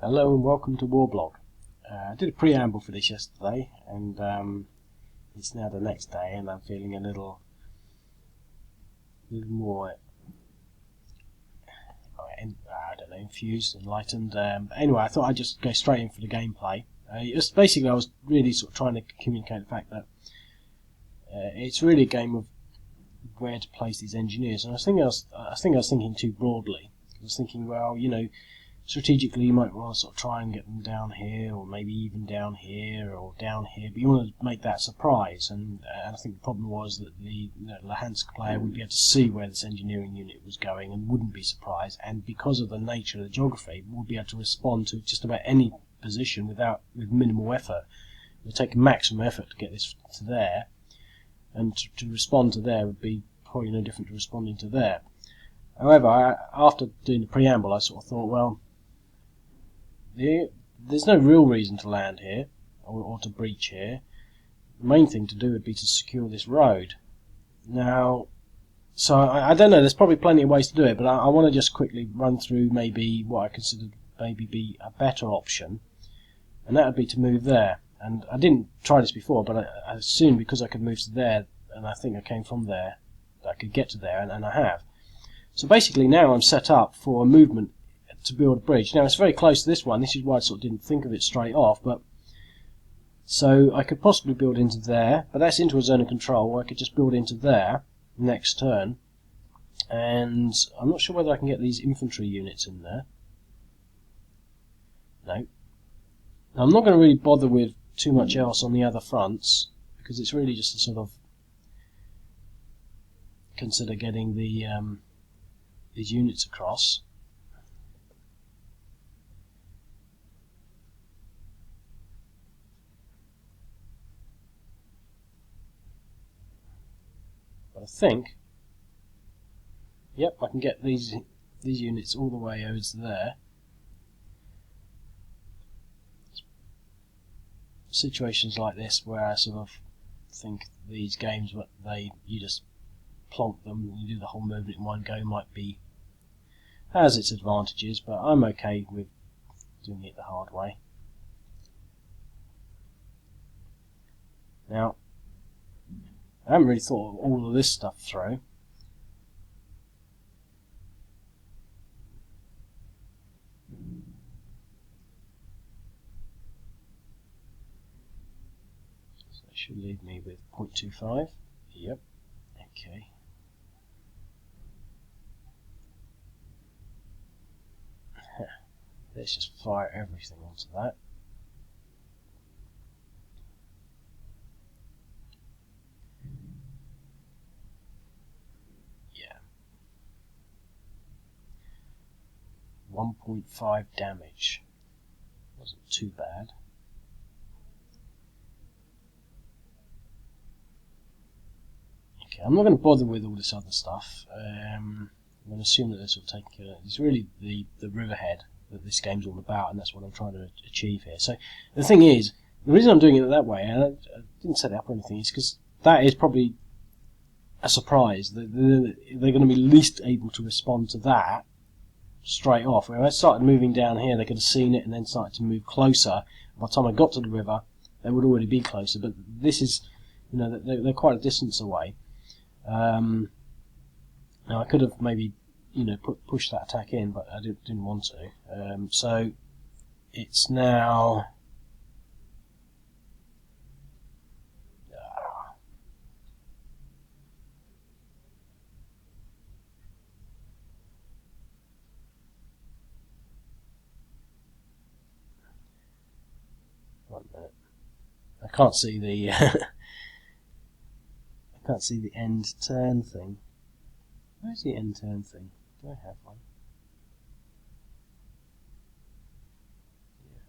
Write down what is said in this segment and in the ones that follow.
Hello and welcome to Warblog. I did a preamble for this yesterday, and it's now the next day, and I'm feeling a little more, I don't know, infused, enlightened. But anyway, I thought I'd just go straight in for the gameplay. Just basically, I was really sort of trying to communicate the fact that it's really a game of where to place these engineers, and I think I was thinking too broadly. I was thinking, well, you know, strategically you might want to sort of try and get them down here, or maybe even down here, or down here, but you want to make that a surprise, and I think the problem was that the Luhansk player would be able to see where this engineering unit was going and wouldn't be surprised, and because of the nature of the geography, would be able to respond to just about any position with minimal effort. It would take maximum effort to get this to there, and to respond to there would be probably no different to responding to there. However, after doing the preamble, I sort of thought, well, there's no real reason to land here or to breach here. The main thing to do would be to secure this road. Now, so I don't know, there's probably plenty of ways to do it, but I want to just quickly run through maybe what I consider maybe be a better option, and that would be to move there. And I didn't try this before, but I assumed because I could move to there, and I think I came from there, that I could get to there, and I have. So basically now I'm set up for a movement to build a bridge. Now it's very close to this one. This is why I sort of didn't think of it straight off. But so I could possibly build into there, but that's into a zone of control. Or I could just build into there next turn, and I'm not sure whether I can get these infantry units in there. No. Now, I'm not going to really bother with too much else on the other fronts because it's really just to sort of consider getting the these units across. But I think, yep, I can get these units all the way over to there. Situations like this where I sort of think these games, you just plonk them and you do the whole movement in one go, has its advantages, but I'm okay with doing it the hard way. Now, I haven't really thought of all of this stuff through. So that should leave me with 0.25. Yep. Okay. Let's just fire everything onto that. Yeah. 1.5 damage. Wasn't too bad. Okay, I'm not going to bother with all this other stuff. I'm going to assume that this will take care of it. It's really the riverhead that this game's all about, and that's what I'm trying to achieve here. So the thing is, the reason I'm doing it that way, and I didn't set it up or anything, is because that is probably a surprise. They're going to be least able to respond to that straight off. When I started moving down here, they could have seen it and then started to move closer. By the time I got to the river, they would already be closer. But this is, you know, they're quite a distance away. Now I could have maybe, you know, push that attack in, but I didn't want to. So it's now. One minute. I can't see the. I can't see the end turn thing. Where's the end turn thing? Do I have one? Yeah,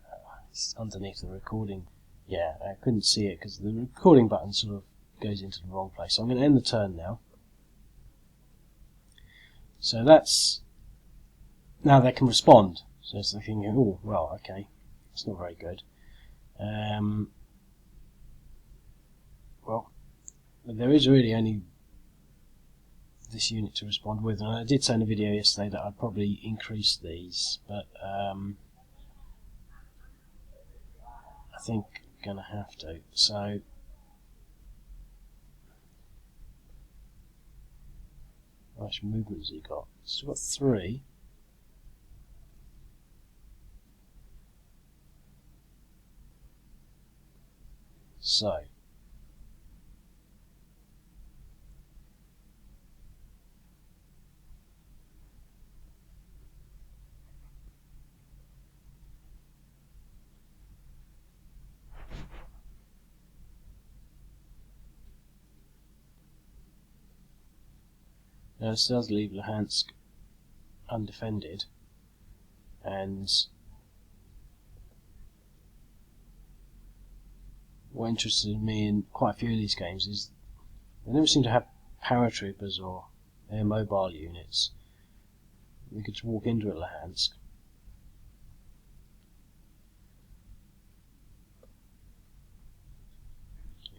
it's underneath the recording. Yeah, I couldn't see it because the recording button sort of goes into the wrong place. So I'm going to end the turn now. So that's... Now they can respond. So it's thinking, oh, well, okay. It's not very good. Well, there is really only this unit to respond with, and I did say in a video yesterday that I'd probably increase these, but think I'm going to have to. So how much movement has he got? He's got 3. So now this does leave Luhansk undefended, and what interested me in quite a few of these games is they never seem to have paratroopers or air mobile units. We could just walk into it, Luhansk.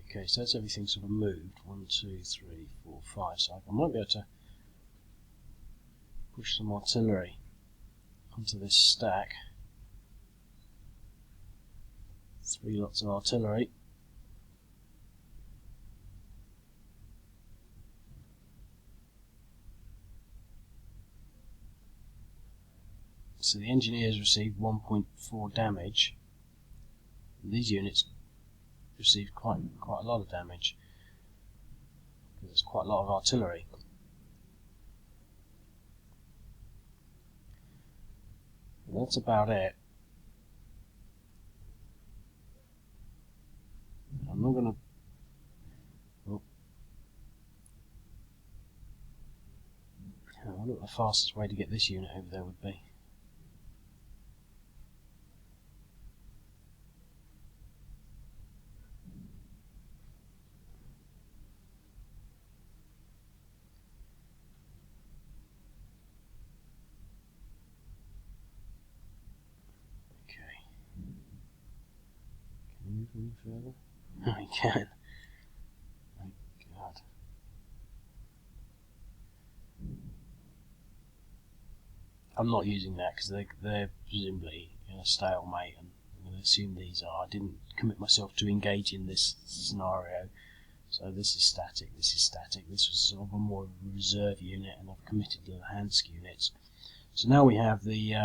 Okay, so that's everything sort of moved. 1, 2, 3, 4, 5. So I might be able to push some artillery onto this stack. 3 lots of artillery. So the engineers received 1.4 damage. These units received quite a lot of damage. There's quite a lot of artillery. And that's about it. I'm not going to. Oh. I wonder what the fastest way to get this unit over there would be. Any further? I can. My God. I'm not using that because they're presumably in a stalemate, and I'm going to assume these are. I didn't commit myself to engage in this scenario, so this is static. This is static. This was sort of a more reserve unit, and I've committed to the Luhansk units. So now we have the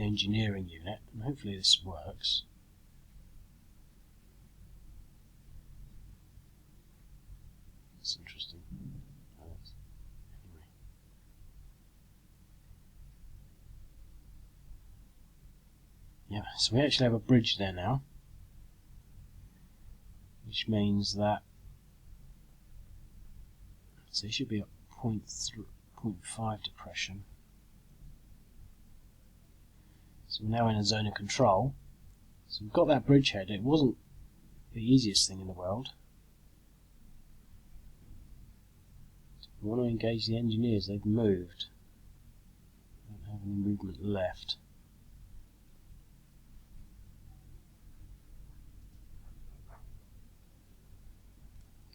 engineering unit, and hopefully this works. It's interesting. Anyway. Yeah, so we actually have a bridge there now, which means that so it should be at 0.5 depression. So we're now in a zone of control. So we've got that bridgehead. It wasn't the easiest thing in the world. We want to engage the engineers. They've moved. Don't have any movement left.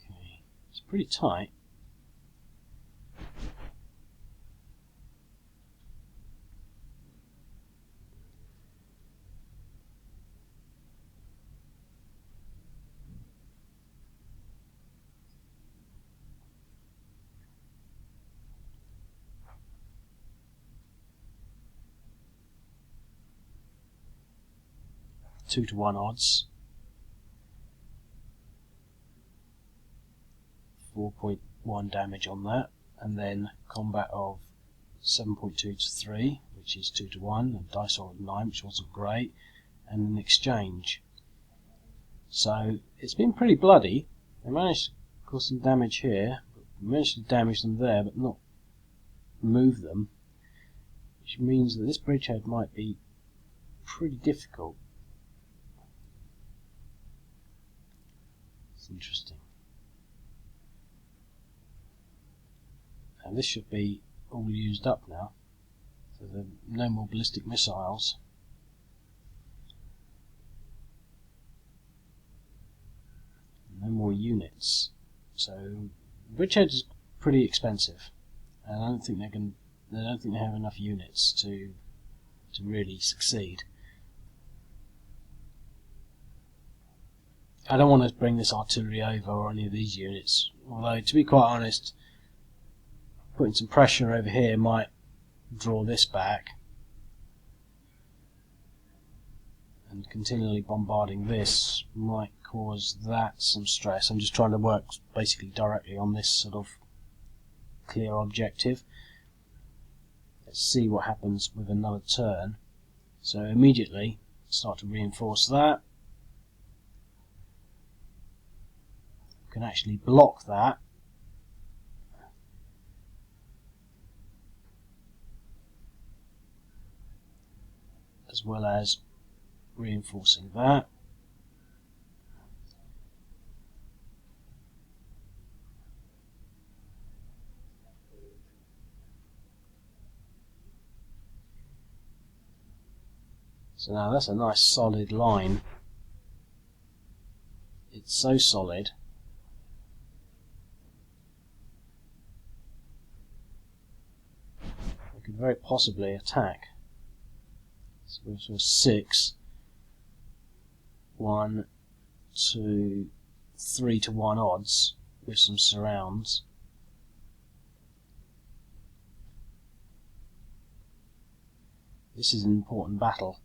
Okay, it's pretty tight. Two to 1 odds. 4.1 damage on that, and then combat of 7.2 to 3, which is 2 to 1, and dice roll of 9, which wasn't great, and an exchange. So it's been pretty bloody. They managed to cause some damage here, but managed to damage them there, but not move them, which means that this bridgehead might be pretty difficult. It's interesting. And this should be all used up now, so there are no more ballistic missiles. No more units. So bridgehead is pretty expensive, and I don't think they have enough units to to really succeed. I don't want to bring this artillery over or any of these units, although to be quite honest, putting some pressure over here might draw this back, and continually bombarding this might cause that some stress. I'm just trying to work basically directly on this sort of clear objective. Let's see what happens with another turn. So immediately start to reinforce that. Can actually block that. As well as reinforcing that. So now that's a nice solid line. It's so solid. We could very possibly attack. So this was 6. 1, 2, 3 to 1 odds with some surrounds. This is an important battle.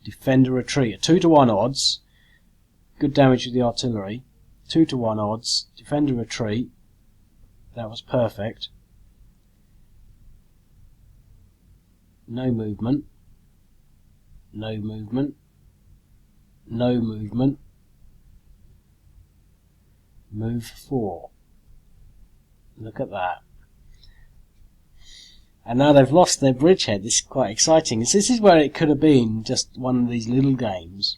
Defend a retreat at 2 to 1 odds. Good damage with the artillery. 2 to 1 odds. Defend a retreat. That was perfect. No movement. No movement. No movement. Move 4. Look at that. And now they've lost their bridgehead. This is quite exciting. This is where it could have been just one of these little games.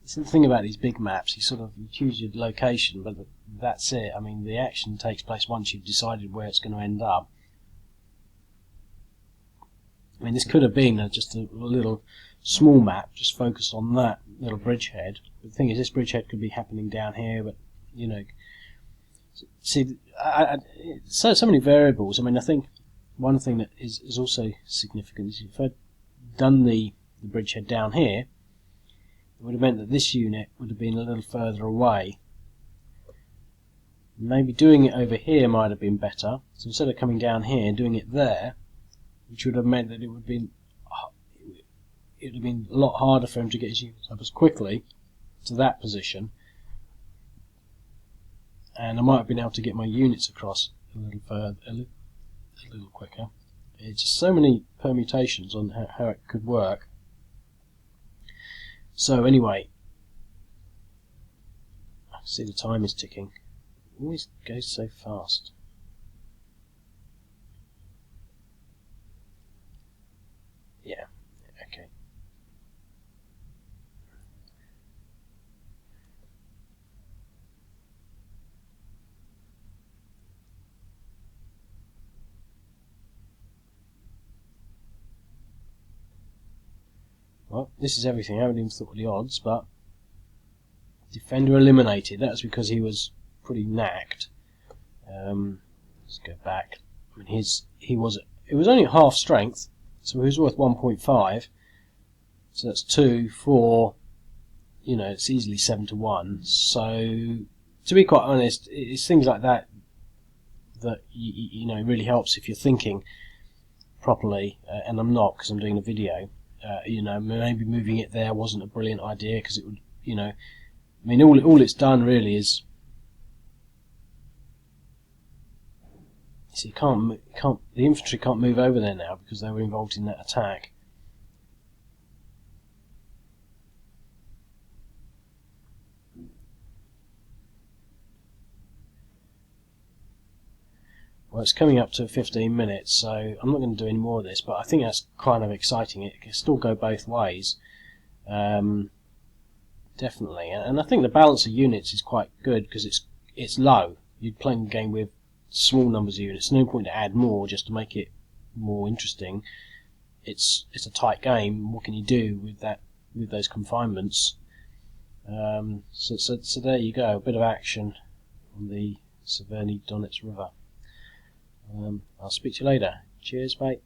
It's the thing about these big maps. You choose your location, but that's it. I mean, the action takes place once you've decided where it's going to end up. I mean, this could have been just a little small map, just focused on that little bridgehead. The thing is, this bridgehead could be happening down here, but, you know, see, so many variables. I mean, I think one thing that is also significant is if I'd done the bridgehead down here, it would have meant that this unit would have been a little further away. Maybe doing it over here might have been better. So instead of coming down here and doing it there, which would have meant that it would have been a lot harder for him to get his units up as quickly to that position, and I might have been able to get my units across a little further, a little quicker. It's just so many permutations on how it could work. So anyway, I see the time is ticking. It always goes so fast. Yeah, okay. Well, this is everything. I haven't even thought of the odds, but defender eliminated. That's because he was pretty knacked. Let's go back. I mean, it was only at half strength, so he was worth 1.5. So that's 2, 4. You know, it's easily 7 to 1. So, to be quite honest, it's things like that that you know really helps if you're thinking properly. And I'm not, because I'm doing a video. You know, maybe moving it there wasn't a brilliant idea, because it would, you know, I mean, all it's done really is, you see, the infantry can't move over there now because they were involved in that attack. Well, it's coming up to 15 minutes, so I'm not going to do any more of this, but I think that's kind of exciting. It can still go both ways, definitely, and I think the balance of units is quite good because it's low. You're playing a game with small numbers of units. No point to add more just to make it more interesting. It's a tight game. What can you do with that, with those confinements? So there you go, a bit of action on the Seversky Donets River. I'll speak to you later. Cheers, mate.